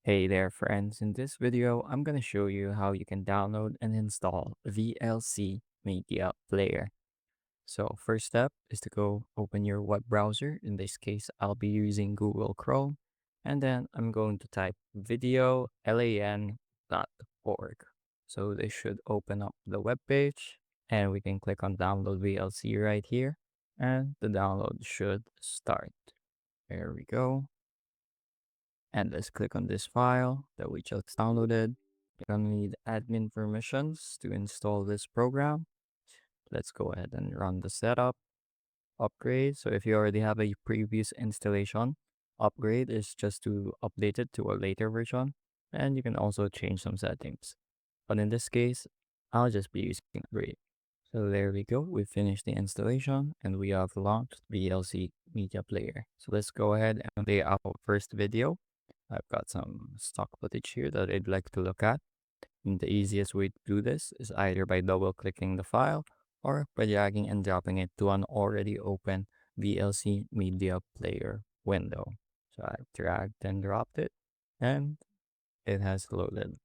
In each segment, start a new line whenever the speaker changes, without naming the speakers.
Hey there friends, in this video I'm going to show you how you can download and install VLC Media Player. So first step is to go open your web browser. In this case I'll be using Google Chrome, and then I'm going to type videolan.org. So this should open up the web page, and we can click on download VLC right here, and the download should start. There we go. And let's click on this file that we just downloaded. You're gonna need admin permissions to install this program. Let's go ahead and run the setup. Upgrade. So if you already have a previous installation, upgrade is just to update it to a later version. And you can also change some settings. But in this case, I'll just be using upgrade. So there we go. We finished the installation and we have launched VLC Media Player. So let's go ahead and play our first video. I've got some stock footage here that I'd like to look at. And the easiest way to do this is either by double clicking the file or by dragging and dropping it to an already open VLC Media Player window. So I've dragged and dropped it, and it has loaded.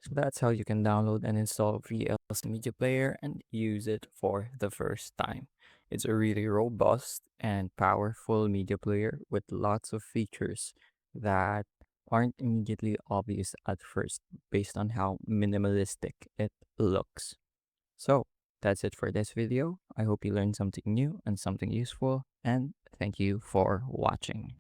So that's how you can download and install VLC Media Player and use it for the first time. It's a really robust and powerful media player with lots of features that aren't immediately obvious at first based on how minimalistic it looks. So that's it for this video. I hope you learned something new and something useful, and thank you for watching.